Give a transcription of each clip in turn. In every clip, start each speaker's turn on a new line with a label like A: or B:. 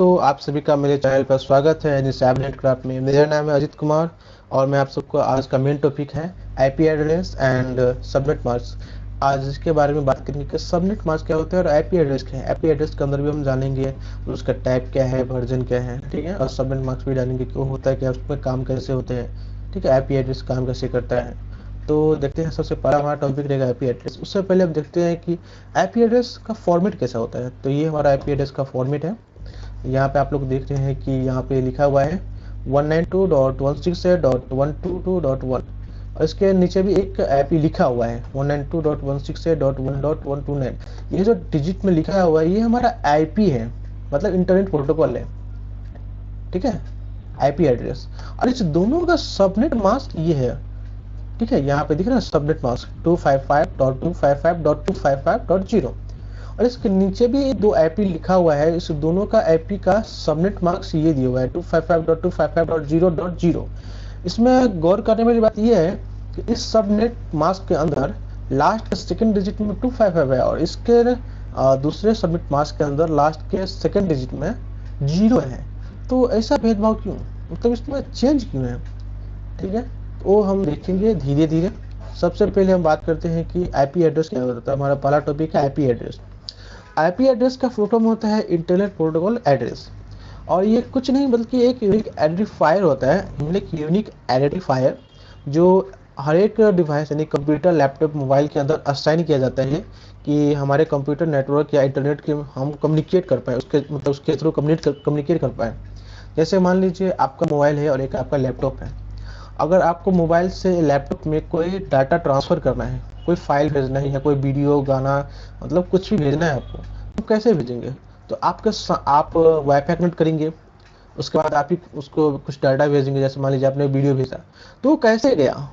A: तो आप सभी का मेरे चैनल पर स्वागत है यानी सैबनेट क्राफ्ट में। मेरा नाम है अजित कुमार और मैं आप सबको आज का मेन टॉपिक है IP address and subnet mask. आज इसके बारे में बात करेंगे कि सबनेट मास्क क्या होता है और आईपी एड्रेस क्या है। आईपी एड्रेस के अंदर भी हम जानेंगे उसका टाइप क्या है, वर्जन क्या है, ठीक है। और सबनेट मास्क भी जानेंगे क्यों होता है, क्या उसमें काम कैसे होते हैं, ठीक है। आईपी एड्रेस काम कैसे करता है, तो देखते हैं। सबसे पहला हमारा टॉपिक रहेगा आईपी एड्रेस। उससे पहले हम देखते हैं कि आईपी एड्रेस का फॉर्मेट कैसा होता है। तो ये हमारा आईपी एड्रेस का फॉर्मेट है। यहाँ पे आप लोग देख रहे हैं कि यहाँ पे लिखा हुआ है 192.168.122.1 और इसके नीचे भी एक आईपी लिखा हुआ है 192.168.1.129। ये जो डिजिट में लिखा हुआ है ये हमारा आईपी है, मतलब इंटरनेट प्रोटोकॉल है, ठीक है, आईपी एड्रेस। और इस दोनों का सबनेट मास्क ये है, ठीक है। यहाँ पे दिख रहा है सबनेट मास्क 255.255.255.0 और इसके नीचे भी दो आईपी लिखा हुआ है। इस दोनों का आईपी का सबनेट मार्क्स ये दिया हुआ है 255.255.0.0। इसमें गौर करने वाली बात यह है कि इस सबनेट मास्क के अंदर लास्ट के सेकंड डिजिट में 255 है और इसके दूसरे सबनेट मास्क के अंदर लास्ट के सेकंड डिजिट में 0 है। तो ऐसा भेदभाव क्यों, मतलब इसमें चेंज क्यों है, ठीक है। वो हम देखेंगे धीरे धीरे। सबसे पहले हम बात करते हैं कि आईपी एड्रेस क्या होता है। हमारा पहला टॉपिक है आईपी एड्रेस। आईपी एड्रेस का फुल फॉर्म होता है इंटरनेट प्रोटोकॉल एड्रेस और ये कुछ नहीं बल्कि एक यूनिक आइडेंटिफायर होता है, यूनिक आइडेंटिफायर जो हर एक डिवाइस यानी कंप्यूटर, लैपटॉप, मोबाइल के अंदर असाइन किया जाता है कि हमारे कंप्यूटर नेटवर्क या इंटरनेट के हम कम्युनिकेट कर पाए, उसके मतलब उसके थ्रू कम्युनिकेट कर पाए। जैसे मान लीजिए आपका मोबाइल है और एक आपका लैपटॉप है। अगर आपको मोबाइल से लैपटॉप में कोई डाटा ट्रांसफ़र करना है, कोई फाइल भेजना है या कोई वीडियो, गाना, मतलब कुछ भी भेजना है आपको, तो कैसे भेजेंगे? तो आप वाईफाई कनेक्ट करेंगे, उसके बाद आप ही उसको कुछ डाटा भेजेंगे। जैसे मान लीजिए आपने वीडियो भेजा, तो वो कैसे गया,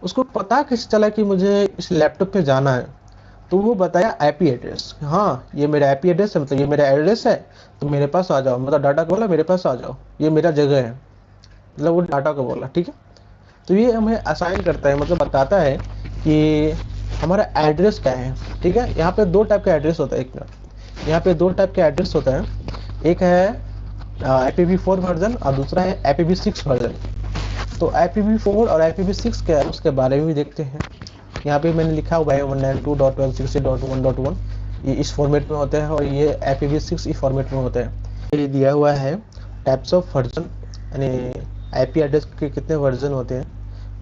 A: उसको पता कैसे चला कि मुझे इस लैपटॉप पे जाना है? तो वो बताया आईपी एड्रेस। हाँ, ये मेरा आईपी एड्रेस है, मतलब ये मेरा एड्रेस है, तो मेरे पास आ जाओ। मतलब डाटा को बोला मेरे पास आ जाओ, ये मेरा जगह है, मतलब वो डाटा को बोला, ठीक है। तो ये हमें असाइन करता है, मतलब बताता है कि हमारा एड्रेस क्या है, ठीक है। यहाँ पे दो टाइप का एड्रेस होता है। एक यहाँ पे दो टाइप का एड्रेस होता है, एक है IPv4 वर्जन और दूसरा है IPv6 वर्जन। तो IPv4 और IPv6 क्या है उसके बारे में भी देखते हैं। यहाँ पे मैंने लिखा हुआ है 192.168.1.1, ये इस फॉर्मेट में होता है और ये IPv6 इस फॉर्मेट में होता है। ये दिया हुआ है टाइप्स ऑफ वर्जन, यानी आईपी एड्रेस के कितने वर्जन होते हैं।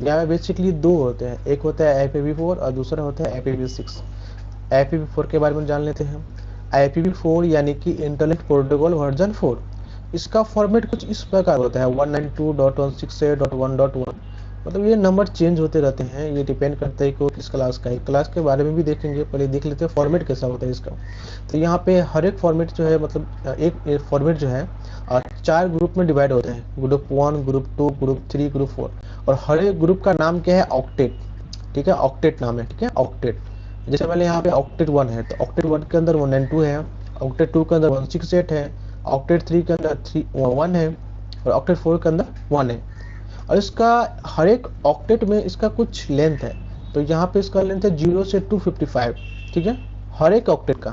A: यहाँ पे बेसिकली दो होते हैं, एक होता है IPv4 और दूसरा होता है IPv6। IPv4 के बारे में जान लेते हैं। IPv4 यानी कि इंटरनेट प्रोटोकॉल वर्जन 4। इसका फॉर्मेट कुछ इस प्रकार होता है 192.168.1.1। मतलब ये नंबर चेंज होते रहते हैं, ये डिपेंड करता है कि किस क्लास का है। क्लास के बारे में भी देखेंगे, पहले देख लेते हैं फॉर्मेट कैसा होता है इसका। तो यहाँ पे हर एक फॉर्मेट जो है, मतलब एक फॉर्मेट जो है 4 ग्रुप में डिवाइड होते हैं, ग्रुप 1, ग्रुप 2, ग्रुप 3, ग्रुप 4। और हर एक ग्रुप का नाम क्या है, ऑक्टेट, ठीक है, ऑक्टेट नाम है, ठीक है, ऑक्टेट। जैसे पहले यहाँ पे ऑक्टेट 1 है, तो ऑक्टेट 1 के अंदर 192 है, ऑक्टेट 2 के अंदर 168 है, ऑक्टेट 3 के अंदर 1 है और ऑक्टेट 4 के अंदर 1 है। और इसका हर एक ऑक्टेट में इसका कुछ लेंथ है। तो यहाँ पे इसका लेंथ है 0 से 255, ठीक है, हर एक ऑक्टेट का,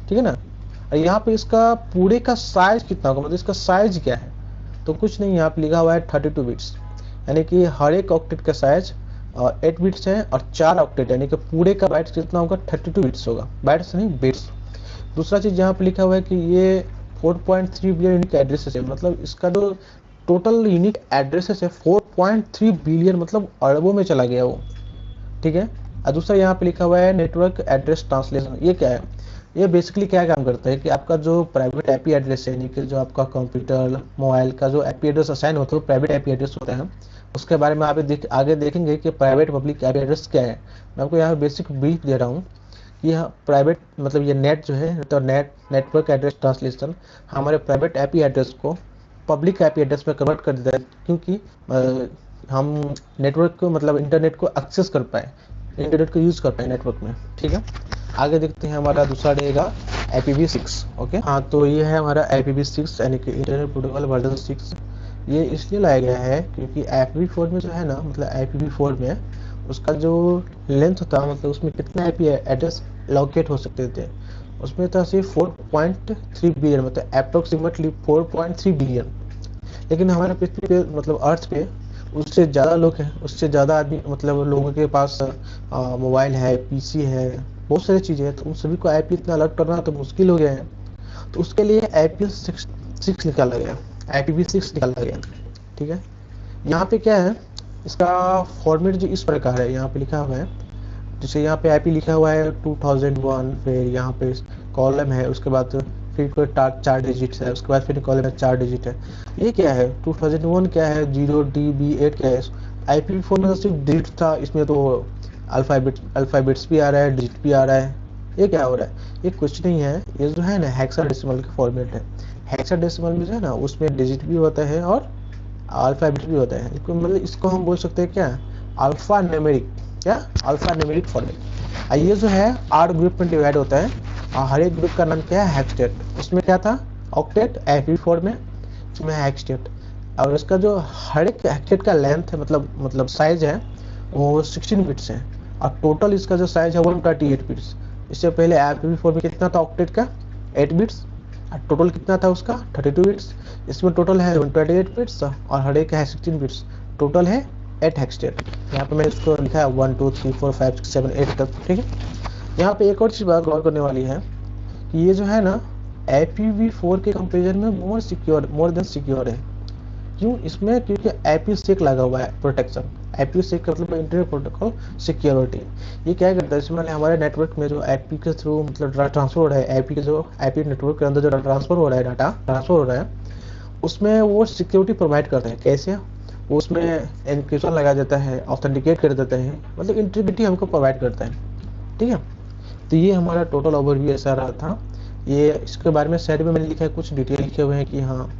A: ठीक है ना। और यहाँ पे इसका पूरे का साइज कितना होगा, मतलब इसका साइज क्या है, तो कुछ नहीं, यहाँ पे लिखा हुआ है 32 बिट्स, यानी कि हर एक ऑक्टेट का साइज 8 बिट्स है और 4 ऑक्टेट यानी कि पूरे का बाइट्स कितना होगा, 32 बिट्स होगा, बाइट्स नहीं बिट्स। दूसरा चीज यहाँ पे लिखा हुआ है कि ये 4.3 बिलियन यूनिक एड्रेसेस है, मतलब इसका जो टोटल यूनिक एड्रेसेस है 4.3 बिलियन, मतलब अरबों में चला गया वो, ठीक है। और दूसरा यहाँ पे लिखा हुआ है नेटवर्क एड्रेस ट्रांसलेशन। ये क्या है, ये बेसिकली क्या काम करता है कि आपका जो प्राइवेट आईपी एड्रेस है, यानी कि जो आपका कंप्यूटर, मोबाइल का जो आईपी एड्रेस असाइन होता है वो प्राइवेट आईपी एड्रेस होता है। उसके बारे में आप आगे देखेंगे कि प्राइवेट पब्लिक आईपी एड्रेस क्या है। मैं आपको यहाँ बेसिक ब्रीफ दे रहा हूँ। यह प्राइवेट मतलब ये नेट जो है, तो नेटवर्क एड्रेस ट्रांसलेशन हमारे प्राइवेट आईपी एड्रेस को पब्लिक आईपी एड्रेस में कन्वर्ट कर देता है, क्योंकि हम नेटवर्क को, मतलब इंटरनेट को एक्सेस कर पाए, इंटरनेट को यूज कर पाए नेटवर्क में, ठीक है। आगे देखते हैं, हमारा दूसरा रहेगा IPv6। ओके, हाँ, तो ये है हमारा IPv6 यानी कि इंटरनेट प्रोटोकॉल वर्जन 6। ये इसलिए लाया गया है क्योंकि IPv4 में जो है ना, मतलब IPv4 में उसका जो लेंथ होता है, मतलब उसमें कितने आईपी एड्रेस लोकेट हो सकते थे, उसमें था सिर्फ 4.3 बिलियन, मतलब अप्रोक्सीमेटली 4.3 बिलियन। लेकिन हमारे पृथ्वी पे मतलब अर्थ पे उससे ज़्यादा लोग हैं, उससे ज़्यादा आदमी मतलब लोगों के पास मोबाइल है, पीसी है, बहुत सारी चीज़ें हैं। तो उन सभी को आईपी इतना अलग करना तो मुश्किल हो गया है। तो उसके लिए IPv6 निकाला गया, IPv6 निकाला गया। ठीक है, यहाँ पे क्या है, इसका फॉर्मेट जो इस प्रकार है, यहाँ पे लिखा हुआ है, जैसे यहाँ पे आईपी लिखा हुआ है 2001, फिर यहाँ पे कॉलम है, उसके बाद फिर कोई 4 डिजिट है, उसके बाद फिर कॉलम है 4 डिजिट है। ये क्या है 2001 क्या है, 0DB8 क्या है। IPv4 में तो सिर्फ डिजिट था, इसमें तो अल्फाबेट्स भी आ रहा है, डिजिट भी आ रहा है। ये क्या हो रहा है, ये कुछ नहीं है, ये जो है ना हेक्साडेसिमल का फॉर्मेट है। हेक्साडेसिमल में जो है ना उसमें डिजिट भी होता है और अल्फाबेट भी होता है। मतलब इसको हम बोल सकते हैं क्या, अल्फा न्यूमेरिक, क्या अल्फा न्यूमेरिक फॉर्मेट। ये जो है 8 ग्रुप में डिवाइड होता है और हर एक ग्रुप का नाम क्या है, हेक्सटेट। उसमें क्या था, ऑक्टेट, IPv4 में इसमें हेक्सटेट। और इसका जो हर एक हेक्सटेट का लेंथ है, मतलब साइज है, वो 16 बिट्स है। और टोटल इसका जो साइज है 128 बिट्स। इससे पहले IPv4 में कितना था ऑक्टेट का, 8 बिट्स। टोटल कितना था उसका 32 बिट्स। इसमें टोटल है 128 बिट्स और हर एक है 16 बिट्स। टोटल है 8 हेक्सटेट। यहाँ पे मैंने इसको लिखा है 1 2 3 4 5 6 7 8 तक। ठीक है, यहाँ पे एक और चीज़ बात गौर करने वाली है कि ये जो है ना IPv4 के कंपेरिजन में मोर देन सिक्योर है। क्यों, इसमें क्योंकि IPsec लगा हुआ है प्रोटेक्शन। IPsec का मतलब इंटरनेट प्रोटोकॉल सिक्योरिटी। ये क्या करता है, इसमें हमारे नेटवर्क में जो आईपी के थ्रू मतलब डाटा ट्रांसफर हो रहा है, आईपी के जो आईपी नेटवर्क के अंदर जो डाटा ट्रांसफर हो रहा है, डाटा ट्रांसफर हो रहा है, उसमें वो सिक्योरिटी प्रोवाइड करते हैं। कैसे, वो उसमें एनक्रिप्शन लगा देता है, ऑथेंटिकेट कर देता है, मतलब इंटीग्रिटी हमको प्रोवाइड करता है। ठीक है, तो ये हमारा टोटल ओवरव्यू ऐसा रहा था। ये इसके बारे में साइड में मैंने लिखा है, कुछ डिटेल लिखे हुए हैं कि हाँ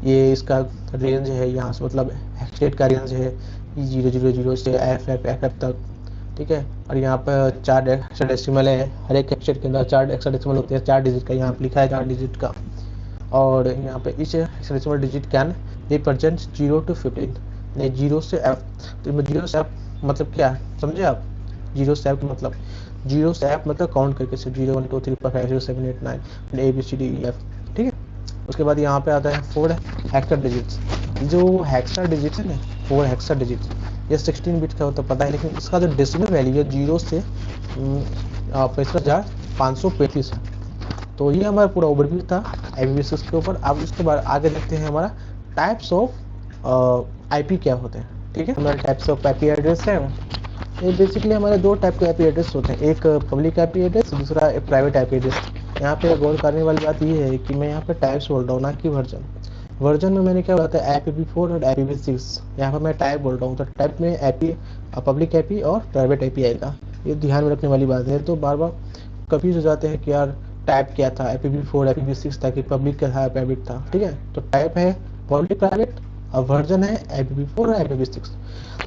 A: ये इसका रेंज है, यहाँ से मतलब हेक्सटेट का रेंज है 000 से FF तक। ठीक है, और यहाँ पर 4 हेक्साडेसिमल है, हर एक हेक्सटेट के अंदर 4 हेक्साडेसिमल होते हैं, 4 डिजिट का यहाँ पे लिखा है 4 डिजिट का। और यहाँ पे इस hexadecimal digit can represent 0 to 15, नहीं 0 से F। तो 0 से F मतलब क्या समझे आप, 0 से F मतलब 0 से F मतलब काउंट करके से 0 1 2 3 4 5 6 7 8 9 ABCDEF। ठीक है, उसके बाद यहाँ पे आता है 4 हेक्सा डिजिट्स। जो हेक्सा डिजिट है ना, 4 हेक्सा डिजिट, ये 16 बिट का होता है पता है, लेकिन इसका जो डेसिमल वैल्यू है 0 से 65,535 है। तो ये हमारा पूरा ओवरव्यू था IPv6 के ऊपर। अब इसके बाद आगे देखते हैं हमारा टाइप्स ऑफ IP क्या होते हैं। ठीक है, हमारे टाइप्स ऑफ IP एड्रेस है। ये बेसिकली हमारे 2 टाइप के IP एड्रेस होते हैं, एक पब्लिक IP एड्रेस, दूसरा एक प्राइवेट IP एड्रेस। यहाँ पे गौर करने वाली बात ये है कि मैं यहाँ पे टाइप्स बोल रहा हूँ ना कि वर्जन में मैंने क्या बताया IPv4 और IPv6। यहाँ पर मैं टाइप बोल रहा हूँ, तो टाइप में IP पब्लिक IP और प्राइवेट IP आएगा। ये ध्यान में रखने वाली बात है। तो बार बार कंफ्यूज हो जाते हैं कि यार टाइप क्या था, IPv4 IPv6 था कि पब्लिक का था प्राइवेट था। ठीक है, तो टाइप है पब्लिक प्राइवेट और वर्जन है IPv4 और IPv6।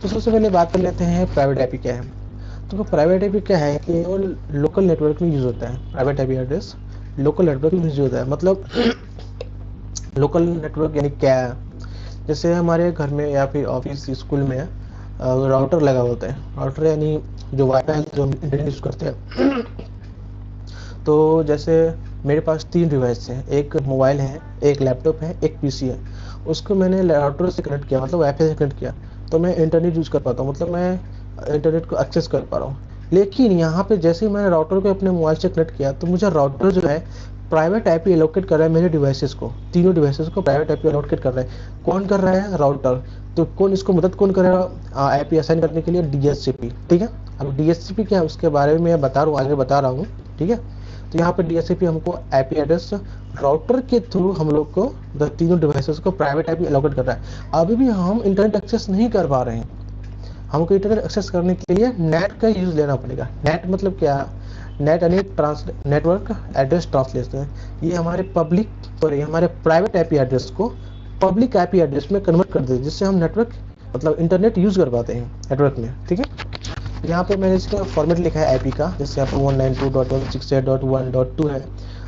A: तो सबसे पहले बात कर लेते हैं प्राइवेट IP क्या है। तो प्राइवेट IP क्या है कि वो लोकल नेटवर्क में यूज होता है। Private IP address local network में यूज होता है। मतलब लोकल नेटवर्क यानी क्या है, जैसे हमारे घर में या फिर ऑफिस स्कूल में राउटर लगा होता है। राउटर यानी जो वाईफाई जो हम इंटरनेट यूज करते हैं। तो जैसे मेरे पास 3 डिवाइस हैं, एक मोबाइल है, एक लैपटॉप है, एक पीसी है। उसको मैंने राउटर से कनेक्ट किया, मतलब वाईफाई से कनेक्ट किया, तो मैं इंटरनेट यूज कर पाता हूँ, मतलब मैं इंटरनेट को एक्सेस कर पा रहा हूँ। लेकिन यहाँ पे जैसे ही मैंने राउटर को अपने मोबाइल से कनेक्ट किया, तो मुझे राउटर जो है प्राइवेट IP एलोकेट कर रहा है मेरे डिवाइसेस को, तीनों डिवाइसेस को प्राइवेट IP एलोकेट कर रहा है। कौन कर रहा है, राउटर। तो कौन इसको मदद कौन करेगा IP असाइन करने के लिए, DHCP। ठीक है, अब DHCP क्या है उसके बारे में मैं बता रहा हूँ, आगे बता रहा हूँ। ठीक है, तो यहाँ पे DHCP हमको IP एड्रेस राउटर के थ्रू हम लोग को तीनों डिवाइसेस को प्राइवेट IP एलोकेट कर रहा है। अभी भी हम इंटरनेट एक्सेस नहीं कर पा रहे हैं। हमको इंटरनेट एक्सेस करने के लिए नेट का यूज लेना पड़ेगा। नेट मतलब क्या, नेट यानी नेटवर्क एड्रेस ट्रांसलेशन। ये हमारे हमारे प्राइवेट IP एड्रेस को पब्लिक IP एड्रेस में कन्वर्ट कर देते, जिससे हम नेटवर्क मतलब इंटरनेट यूज कर पाते हैं नेटवर्क में। ठीक है, यहाँ पे मैंने इसका फॉर्मेट लिखा है IP का, जैसे यहाँ पे 192.168.1.2 है।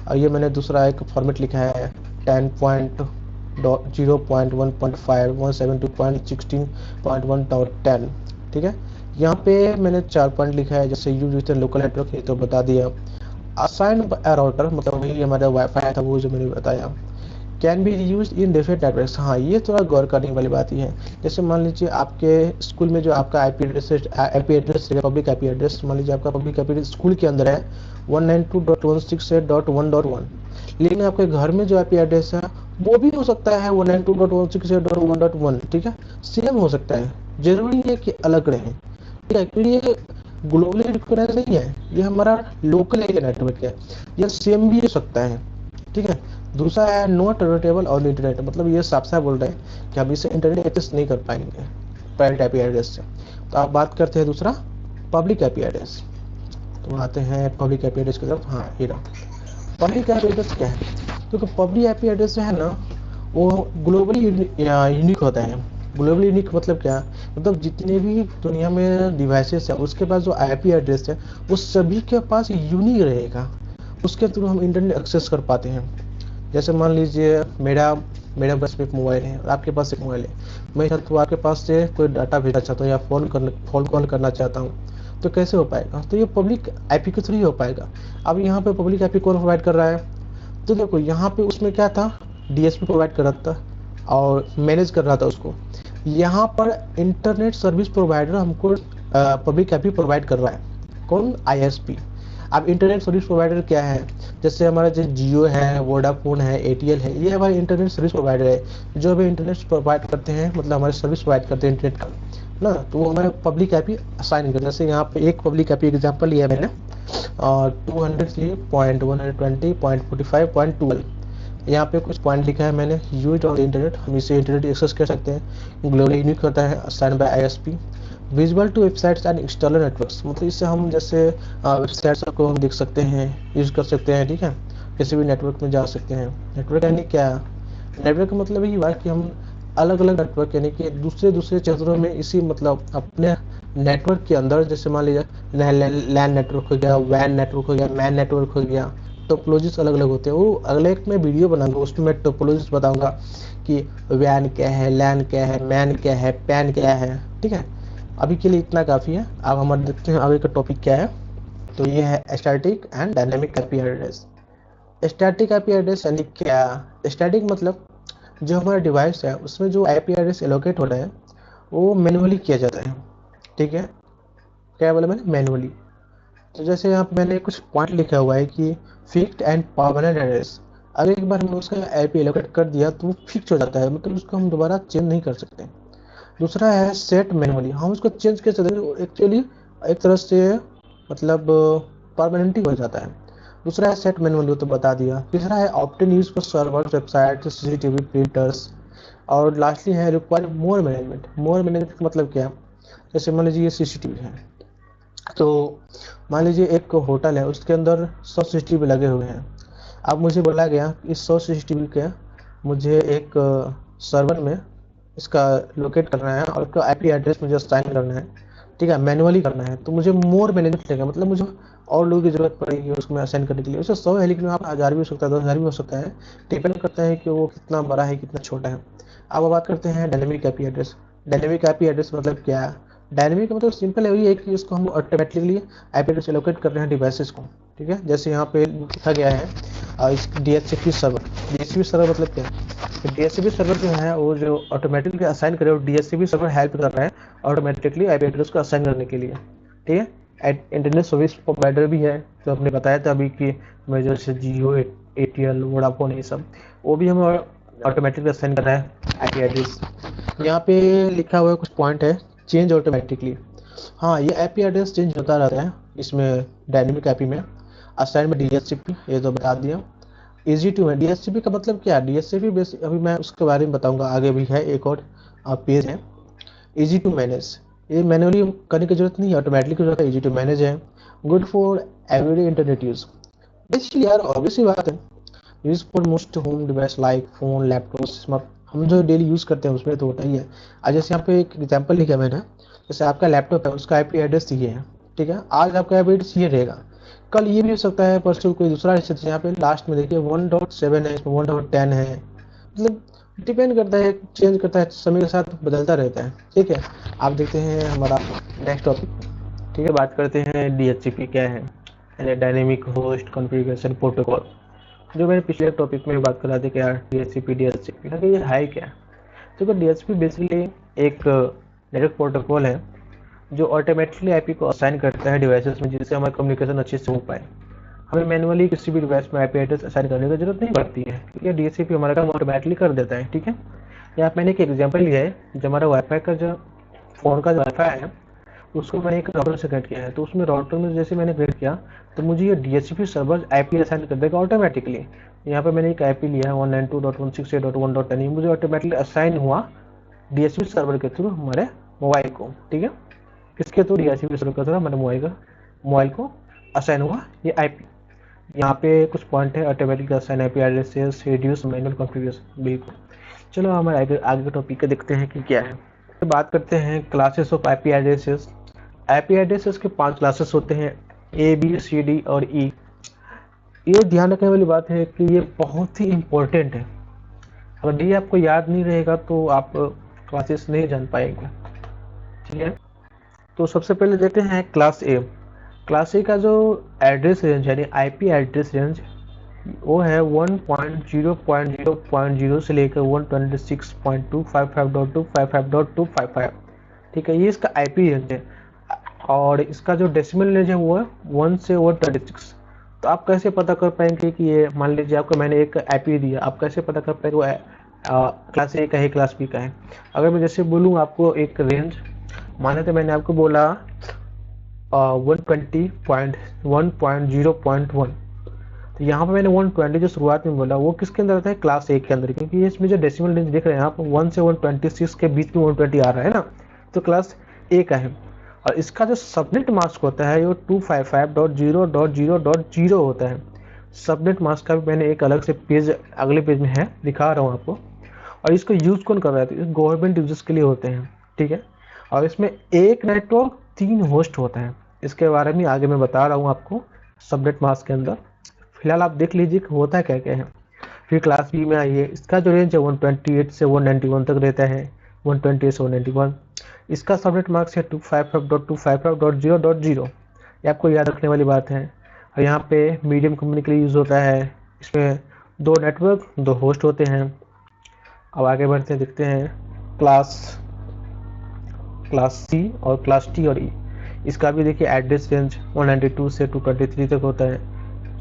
A: और ये मैंने दूसरा एक फॉर्मेट लिखा है 10.0.15.172.16.1.10। ठीक है, यहाँ पे मैंने 4 पॉइंट लिखा है, जैसे यूज विथ लोकल नेटवर्क, ये तो बता दिया। असाइन राउटर मतलब वही हमारा वाईफाई था वो जो मैंने बताया, can be use in different networks. हाँ, ये थोड़ा गौर करने वाली बात ही है। जैसे मान लीजिए आपके स्कूल में जो आपका आईपी एड्रेस है, पब्लिक आईपी एड्रेस, मान लीजिए आपका पब्लिक आईपी एड्रेस स्कूल के अंदर है 192.168.1.1, लेकिन आपके घर में जो आईपी एड्रेस है वो भी हो सकता है 192.168.1.1, ठीक है, सेम हो सकता है, जरूरी है कि अलग रहे, ठीक है, क्योंकि ये ग्लोबली रिकॉग्नाइज नहीं है, ये हमारा लोकल एरिया नेटवर्क है, ये सेम भी हो सकता है, ठीक है। दूसरा है नॉट रोटेबल और इंटरनेट, मतलब ये साफ साफ बोल रहे हैं कि हम इसे इंटरनेट एक्सेस नहीं कर पाएंगे प्राइवेट आईपी एड्रेस से। तो आप बात करते हैं दूसरा पब्लिक आईपी एड्रेस। तो आते हैं पब्लिक आईपी एड्रेस की तरफ। हाँ, ये रहा पब्लिक आईपी एड्रेस क्या है। क्योंकि पब्लिक आईपी एड्रेस जो है ना वो ग्लोबली यूनिक होता है। ग्लोबली यूनिक मतलब क्या, मतलब जितने भी दुनिया में डिवाइसेस है उसके पास जो आईपी एड्रेस है वो सभी के पास यूनिक रहेगा, उसके थ्रू हम इंटरनेट एक्सेस कर पाते हैं। जैसे मान लीजिए मेरा पास एक मोबाइल है और आपके पास एक मोबाइल है, मैं चाहता हूँ आपके पास से कोई डाटा भेजना चाहता हूँ या फ़ोन कॉल करना चाहता हूँ, तो कैसे हो पाएगा, तो ये पब्लिक आईपी के थ्रू ही हो पाएगा। अब यहाँ पे पब्लिक आईपी कौन प्रोवाइड कर रहा है, तो देखो यहाँ पे उसमें क्या था, डीएसपी प्रोवाइड कर रहा था और मैनेज कर रहा था उसको। यहाँ पर इंटरनेट सर्विस प्रोवाइडर हमको पब्लिक आईपी प्रोवाइड कर रहा है, कौन, आईएसपी। अब इंटरनेट सर्विस प्रोवाइडर क्या है, जैसे हमारा जो जियो है, वोडाफोन है, एयरटेल है, ये हमारे इंटरनेट सर्विस प्रोवाइडर है जो हमें इंटरनेट प्रोवाइड करते हैं, मतलब हमारे सर्विस प्रोवाइड करते हैं इंटरनेट का ना, तो वो हमारे पब्लिक आईपी असाइन करते हैं। जैसे यहाँ पे एक पब्लिक आईपी एग्जाम्पल लिया मैंने 203.120.45.12, यहाँ पे कुछ पॉइंट लिखा है मैंने, यूज ऑन इंटरनेट, हम इसे इंटरनेट एक्सेस कर सकते हैं, ग्लोबल यूनिक होता है, assign by ISP, visible to websites and external networks, मतलब इससे हम जैसे वेबसाइट्स को हम देख सकते हैं, यूज़ कर सकते हैं, ठीक है, किसी भी नेटवर्क में जा सकते हैं। नेटवर्क यानी क्या, नेटवर्क का मतलब ये हुआ कि हम अलग अलग नेटवर्क यानी कि दूसरे क्षेत्रों में इसी मतलब अपने नेटवर्क के अंदर, जैसे मान लीजिए लैन नेटवर्क हो गया, वैन नेटवर्क हो गया, मैन नेटवर्क हो गया, टोपोलॉजीज अलग अलग होते हैं। वो अगले एक में वीडियो बनाऊंगा उसमें मैं टोपोलॉजीज बताऊंगा कि वैन क्या है, लैन क्या है, मैन क्या है, पैन क्या है, ठीक है। अभी के लिए इतना काफ़ी है। अब हमारे देखते हैं आगे का टॉपिक क्या है। तो ये है static and dynamic IP address. Static IP address यानी क्या, स्टैटिक मतलब जो हमारा डिवाइस है उसमें जो आईपी एड्रेस एलोकेट हो रहा है वो मैनुअली किया जाता है, ठीक है, क्या बोला मैंने, मैनुअली। तो जैसे यहाँ पे मैंने कुछ पॉइंट लिखा हुआ है कि फिक्स्ड एंड परमानेंट एड्रेस, अगर एक बार हमने उसका आईपी एलोकेट कर दिया तो वो फिक्स हो जाता है, मतलब उसको हम दोबारा चेंज नहीं कर सकते। दूसरा है सेट मैनुअली, हम उसको चेंज कर सकते हैं, एक्चुअली एक तरह से मतलब परमानेंटली हो जाता है। दूसरा है सेट मैनुअली, तो बता दिया। तीसरा है often use for server, website, CCTV, printers. और लास्टली है require more management. More management का मतलब क्या है, जैसे मान लीजिए ये सीसीटीवी है, तो मान लीजिए एक होटल है उसके अंदर 100 सीसीटीवी लगे हुए हैं। अब मुझे बोला गया इस 100 सीसीटीवी के मुझे एक सर्वर में इसका लोकेट करना है और उसका आईपी एड्रेस मुझे असाइन करना है, ठीक है, मैनुअली करना है, तो मुझे मोर मैनेजमेंट लगेगा, मतलब मुझे और लोगों की जरूरत पड़ेगी उसको मैं असाइन करने के लिए। वैसे 100 है लेकिन आप 1000 भी हो सकता है, 10,000 भी हो सकता है, डिपेंड करता है कि वो कितना बड़ा है कितना छोटा है। अब बात करते हैं dynamic IP address. Dynamic IP address मतलब क्या है, डायनेमिक मतलब सिंपल है, वही है कि उसको हम ऑटोमेटिकली आईपी एड्रेस एलोकेट कर रहे हैं डिवाइसेस को, ठीक है। जैसे यहाँ पे लिखा गया है इस डीएचसीपी सर्वर। डीएचसीपी सर्वर मतलब क्या है, डीएचसीपी सर्वर जो है वो जो ऑटोमेटिकली असाइन करे, और डीएचसीपी सर्वर हेल्प कर रहा है ऑटोमेटिकली आईपी एड्रेस को असाइन करने के लिए, ठीक है। इंटरनेट सर्विस प्रोवाइडर भी है जो आपने बताया था अभी कि मैं जैसे जियो, एयरटेल, वोडाफोन, ये सब, वो भी हमें ऑटोमेटिकली असाइन कर रहा है आईपी एड्रेस। यहाँ पे लिखा हुआ है कुछ पॉइंट है, चेंज ऑटोमेटिकली। हाँ, ये आईपी एड्रेस चेंज होता रहता है इसमें डायनेमिक आईपी में। असाइन में डीएचसीपी, ये तो बता दिया। इजी टू मैनेज, डीएचसीपी का मतलब क्या है, डीएचसीपी बेस अभी मैं उसके बारे में बताऊंगा, आगे भी है एक और पेज है। इजी टू मैनेज, ये मैनुअली करने की जरूरत नहीं है, ऑटोमेटिकली जरूरत है, इजी टू मैनेज है। Good for everyday internet use, basically यार ऑब्वियसली बात है, use for most home device like phone, laptop, smart, हम जो डेली यूज करते हैं उसमें तो होता ही है। आज जैसे यहाँ पे एक एग्जांपल लिखा मैंने, जैसे आपका लैपटॉप है उसका आईपी एड्रेस ये है, ठीक है, आज आपका आईपी एड्रेस ये रहेगा, कल ये भी हो सकता है, परसों कोई दूसरा। यहाँ पे लास्ट में देखिए 1.7 है, इसमें 1.10 है, मतलब डिपेंड करता है, चेंज करता है, समय के साथ बदलता रहता है, ठीक है। आप देखते हैं हमारा नेक्स्ट टॉपिक, ठीक है, बात करते हैं डीएचसीपी क्या है। यानी डायनेमिक होस्ट कॉन्फ़िगरेशन प्रोटोकॉल, जो मैंने पिछले टॉपिक में बात करा थी कि यार DHCP ये है क्या। तो DHCP बेसिकली एक नेटवर्क प्रोटोकॉल है जो ऑटोमेटिकली आईपी को असाइन करता है डिवाइसेस में, जिससे हमारा कम्युनिकेशन अच्छे से हो पाए। हमें मैनुअली किसी भी डिवाइस में आईपी एड्रेस असाइन करने की जरूरत नहीं पड़ती है, क्योंकि DHCP हमारा काम ऑटोमेटिकली कर देता है। ठीक है, यहाँ मैंने एक एग्जाम्पल लिया है, जब हमारा वाईफाई का जो फ़ोन का जो वाईफाई है उसको मैंने एक राउटर से कनेक्ट किया है, तो उसमें राउटर में जैसे मैंने कनेक्ट किया तो मुझे ये DHCP सर्वर आईपी असाइन कर देगा ऑटोमेटिकली। यहाँ पे मैंने एक आईपी लिया है 192.168.1.10, ये मुझे ऑटोमेटिकली असाइन हुआ DHCP सर्वर के थ्रू हमारे मोबाइल को। ठीक है, किसके थ्रू? DHCP सर्वर के थ्रू हमारे मोबाइल को असाइन हुआ ये आईपी। यहाँ पे कुछ पॉइंट है, automatic assign IP addresses, reduce manual configuration. बिल्कुल, चलो हमारे आगे के टॉपिक का देखते हैं कि क्या है। तो बात करते हैं classes of IP addresses. IP addresses के 5 क्लासेस होते हैं, A, B, C, D और E। ये ध्यान रखने वाली बात है कि ये बहुत ही इम्पोर्टेंट है। अगर D आपको याद नहीं रहेगा तो आप क्लासेस नहीं जान पाएंगे। ठीक है, तो सबसे पहले देखते हैं क्लास A। क्लास A का जो एड्रेस रेंज यानी आईपी एड्रेस रेंज वो है 1.0.0.0 से लेकर 126.255.255.255। ठीक है, ये इसका आईपी रेंज है, और इसका जो डेसिमल रेंज है वो है 1 से 126। तो आप कैसे पता कर पाएंगे कि ये, मान लीजिए आपको मैंने एक आईपी दिया, आप कैसे पता कर पाएंगे वो क्लास ए का है क्लास बी का है? अगर मैं जैसे बोलूँ आपको एक रेंज, माने तो मैंने आपको बोला 120.1.0.1, तो यहाँ पर मैंने 120 जो शुरुआत में बोला वो किसके अंदर आता है? क्लास ए के अंदर, क्योंकि इसमें जो डेसिमल रेंज देख रहे हैं आप 1 से 126 के बीच में 120 आ रहा है ना, तो क्लास ए का है। और इसका जो सबनेट मास्क होता है वो 255.0.0.0 होता है। सबनेट मास्क का भी मैंने एक अलग से पेज अगले पेज में है, दिखा रहा हूँ आपको। और इसको यूज कौन कर रहा है? तो गवर्नमेंट यूजर्स के लिए होते हैं। ठीक है, और इसमें एक नेटवर्क 3 होस्ट होता है, इसके बारे में आगे मैं बता रहा हूँ आपको सबनेट मास्क के अंदर। फिलहाल आप देख लीजिए कि होता क्या क्या है। फिर क्लास बी में आइए, इसका जो रेंज है 128 से 191 तक रहता है, 128 से 191। इसका सबनेट मार्क्स है 255.255.0.0, ये आपको याद रखने वाली बात है। और यहाँ पे मीडियम कंपनी के लिए यूज़ होता है, इसमें 2 नेटवर्क 2 होस्ट होते हैं। अब आगे बढ़ते हैं, देखते हैं क्लास सी और क्लास टी और ई। इसका भी देखिए एड्रेस रेंज 192 से 223 तक होता है,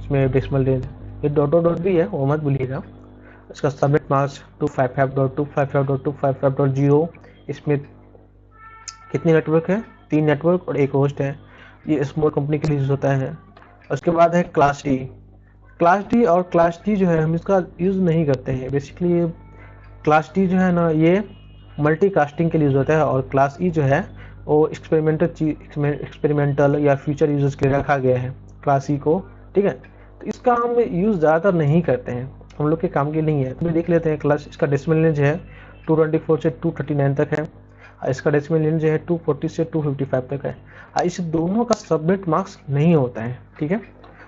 A: इसमें डेसिमल रेंज ये डॉट भी है, वो मत भूलिएगा। इसका सबनेट मार्क्स 255.255.255.0। इसमें कितने नेटवर्क है? 3 नेटवर्क और 1 होस्ट है। ये स्मॉल कंपनी के लिए यूज होता है। उसके बाद है क्लास डी। क्लास डी और क्लास डी जो है हम इसका यूज़ नहीं करते हैं। बेसिकली क्लास डी जो है ना, ये मल्टीकास्टिंग के लिए यूज होता है, और क्लास ई जो है वो एक्सपेरिमेंटल या फ्यूचर यूजर्स के लिए रखा गया है क्लास ई को। ठीक है, तो इसका हम यूज़ ज़्यादातर नहीं करते हैं, हम लोग के काम के नहीं है। तो देख लेते हैं क्लास, इसका डेसिमल रेंज है 224 से 239 तक है, इसका डेसिमल रेंज है 240 से 255 तक है। इस दोनों का सबनेट मार्क्स नहीं होता है। ठीक है,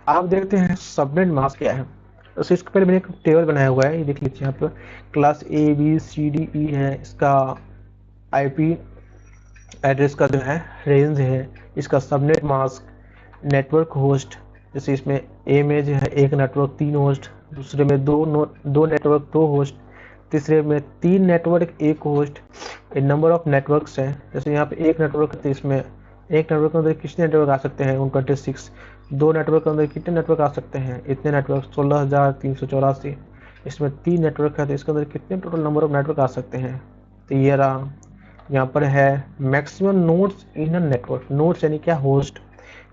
A: आप देखते हैं सबनेट मार्क्स क्या है। तो इसके पहले मैंने एक टेबल बनाया हुआ है, ये देख लीजिए यहाँ पर। Class A B C D E है, इसका आईपी एड्रेस का जो है रेंज है, इसका सबनेट मास्क, नेटवर्क होस्ट, जैसे इसमें ए में जो है 1 नेटवर्क 3 होस्ट, दूसरे में 2 नेटवर्क 2 होस्ट, तीसरे में 3 network 1 host. Number of networks हैं, जैसे यहाँ पे 1 नेटवर्क है तो इसमें 1 नेटवर्क के अंदर कितने नेटवर्क आ सकते हैं? 126। 2 नेटवर्क के अंदर कितने नेटवर्क आ सकते हैं? इतने नेटवर्क 16,384। इसमें 3 नेटवर्क है तो इसके अंदर कितने टोटल नंबर ऑफ नेटवर्क आ सकते हैं? तो ये रहा। यहाँ पर है maximum nodes in a network. Nodes यानी क्या? होस्ट।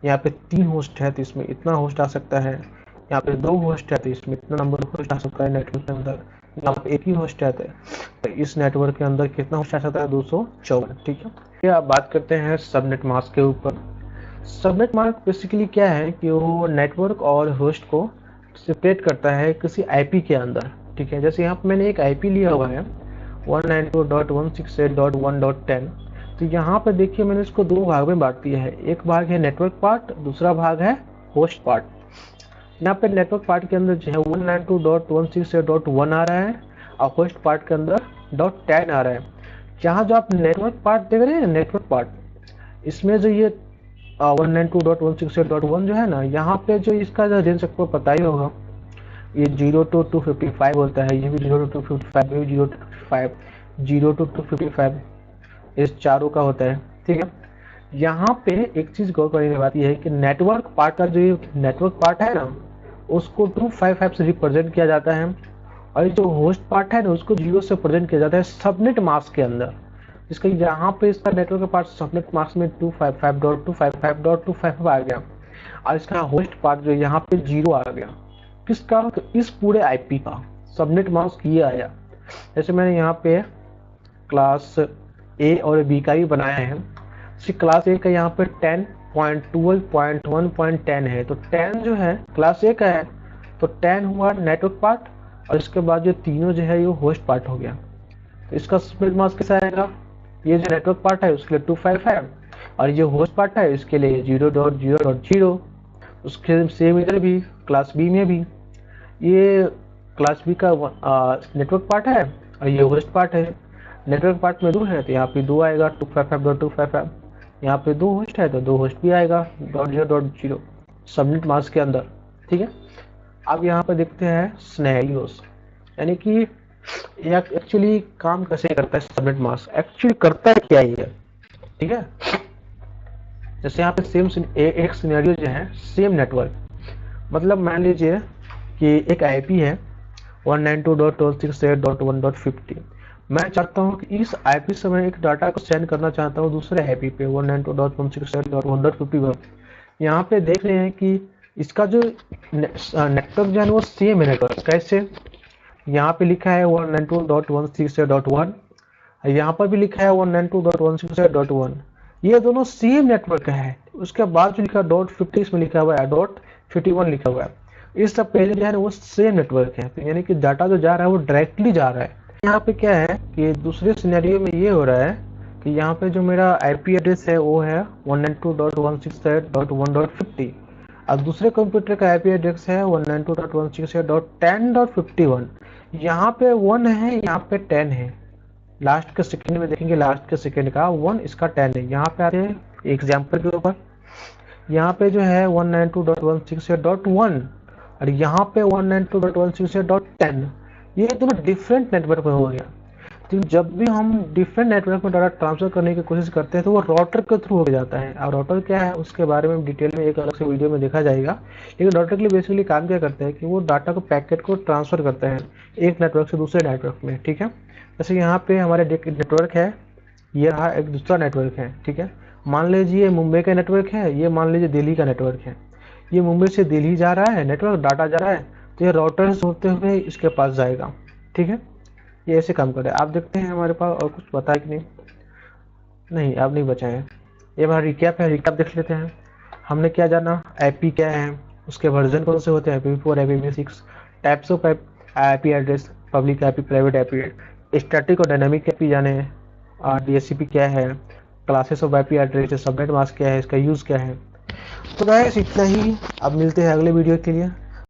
A: यहाँ पे 3 होस्ट है तो इसमें इतना होस्ट आ सकता है। यहाँ पे 2 होस्ट है तो इसमें इतना नंबर होस्ट आ सकता है नेटवर्क के अंदर। यहाँ पे 1 ही होस्ट है तो इस नेटवर्क के अंदर कितना होस्ट आ सकता है? 254। ठीक है, ये आप बात करते हैं सबनेट मास्क के ऊपर। सबनेट मास्क बेसिकली क्या है कि वो नेटवर्क और होस्ट को सेपरेट करता है किसी आईपी के अंदर। ठीक है, जैसे यहाँ पे मैंने एक आईपी लिया हुआ है 192.168.1.10। तो यहाँ पर देखिए मैंने इसको 2 भाग में बांट दिया है। एक भाग है नेटवर्क पार्ट, दूसरा भाग है होस्ट पार्ट। यहाँ पे नेटवर्क पार्ट के अंदर जो है 192.168.1 आ रहा है और होस्ट पार्ट के अंदर .10 आ रहा है। यहाँ जो आप नेटवर्क पार्ट देख रहे हैं, नेटवर्क पार्ट, इसमें जो ये 192.168.1 जो है ना, यहाँ पे जो इसका जो रेंज आपको पता ही होगा, ये 0 to 255 होता है, ये भी 0 to 255, ये भी 0 to 55, 0 to 255 इस चारों का होता है। ठीक है, यहाँ पे एक चीज गौर करने की बात यह है कि नेटवर्क पार्ट का जो ये नेटवर्क पार्ट है ना, उसको 255 से रिप्रेजेंट किया जाता है, और जो होस्ट पार्ट है ना उसको 0 से प्रेजेंट किया जाता है सबनेट मास्क के अंदर। इसका यहाँ पे इसका नेटवर्क का पार्ट सबनेट मास्क में 255.255.255 आ गया, और इसका होस्ट पार्ट जो यहाँ पे 0 आ गया। किसका? तो इस पूरे आईपी का सबनेट मास्क ये आया। जैसे मैंने यहाँ पे क्लास ए और बी का भी बनाया है। क्लास ए का यहाँ पे 10.12.1.10 है, तो 10 जो है क्लास ए का है, तो 10 हुआ नेटवर्क पार्ट, और इसके बाद जो तीनों जो है ये होस्ट पार्ट हो गया। तो इसका सबनेट मास्क कैसा आएगा? ये जो नेटवर्क पार्ट है उसके लिए 255, और ये होस्ट पार्ट है इसके लिए 0.0.0। उसके सेम इधर भी क्लास बी में भी ये क्लास बी का नेटवर्क पार्ट है, और ये होस्ट पार्ट है। नेटवर्क पार्ट में 2 है तो यहाँ पे 2 आएगा 255.255, यहाँ पे 2 होस्ट है तो 2 होस्ट भी आएगा .0.0 सबनेट मास्क के अंदर। ठीक है, अब यहाँ पे देखते हैं सिनेरियोस, यानी कि एक्चुअली काम कैसे करता है सबनेट मास्क, एक्चुअली करता है क्या ये। ठीक है, जैसे यहाँ पे सेम एक सिनेरियो जो है, सेम नेटवर्क, मतलब मान लीजिए कि एक आईपी है 192.168.1.50। मैं चाहता हूँ कि इस आईपी से मैं एक डाटा को सेंड करना चाहता हूँ दूसरे आईपी पे 192.168.1.51। यहाँ पे देख रहे हैं कि इसका जो नेटवर्क जो है वो सेम है नेटवर्क। कैसे? यहाँ पे लिखा है 192.168.1, यहाँ पर भी लिखा है 192.168.1, ये दोनों सेम नेटवर्क है। उसके बाद जो लिखा .50 इसमें लिखा हुआ है .51 लिखा हुआ है, इस सब पहले जो है वो सेम नेटवर्क है। तो यानी कि डाटा जो जा रहा है वो डायरेक्टली जा रहा है। यहाँ पे क्या है कि दूसरे सिनेरियो में ये हो रहा है कि यहाँ पे जो मेरा आईपी एड्रेस है वो है 192.168.1.50, और दूसरे कंप्यूटर का आईपी एड्रेस है 192.168.10.51। यहाँ पे 1 है, यहाँ पे 10 है। लास्ट के सेकंड में देखेंगे, लास्ट के सेकंड का 1, इसका 10 है। यहाँ पे आते हैं एग्जाम्पल के ऊपर, यहाँ पे जो है 192.168.1 और यहाँ पे 192.168.10, ये दोनों डिफरेंट नेटवर्क में हो गया। तो जब भी हम डिफरेंट नेटवर्क में डाटा ट्रांसफर करने की कोशिश करते हैं तो वो राउटर के थ्रू हो जाता है। और राउटर क्या है उसके बारे में डिटेल में एक अलग से वीडियो में देखा जाएगा। लेकिन राउटर के लिए बेसिकली काम क्या करता है कि वो डाटा को पैकेट को ट्रांसफर करता है एक नेटवर्क से दूसरे नेटवर्क में। ठीक है, जैसे यहाँ पे हमारे नेटवर्क है, ये रहा एक दूसरा नेटवर्क है। ठीक है, मान लीजिए मुंबई का नेटवर्क है, ये मान लीजिए दिल्ली का नेटवर्क है। ये मुंबई से दिल्ली जा रहा है नेटवर्क, डाटा जा रहा है, तो ये राउटर से होते हुए इसके पास जाएगा। ठीक है, ये ऐसे काम कर रहा है। आप देखते हैं हमारे पास और कुछ बता है कि नहीं, आप नहीं बचा है। ये हमारा रिकैप है, रिकैप देख लेते हैं। हमने क्या जाना, आईपी क्या है, उसके वर्जन कौन से होते हैं, IPv4, IPv6, types of IP address, public IP, private IP, static और डायनामिक आईपी जाने, और DHCP क्या है, classes of IP address, subnet mask क्या है, इसका यूज़ क्या है। तो गाइस इतना ही, अब मिलते हैं अगले वीडियो के लिए।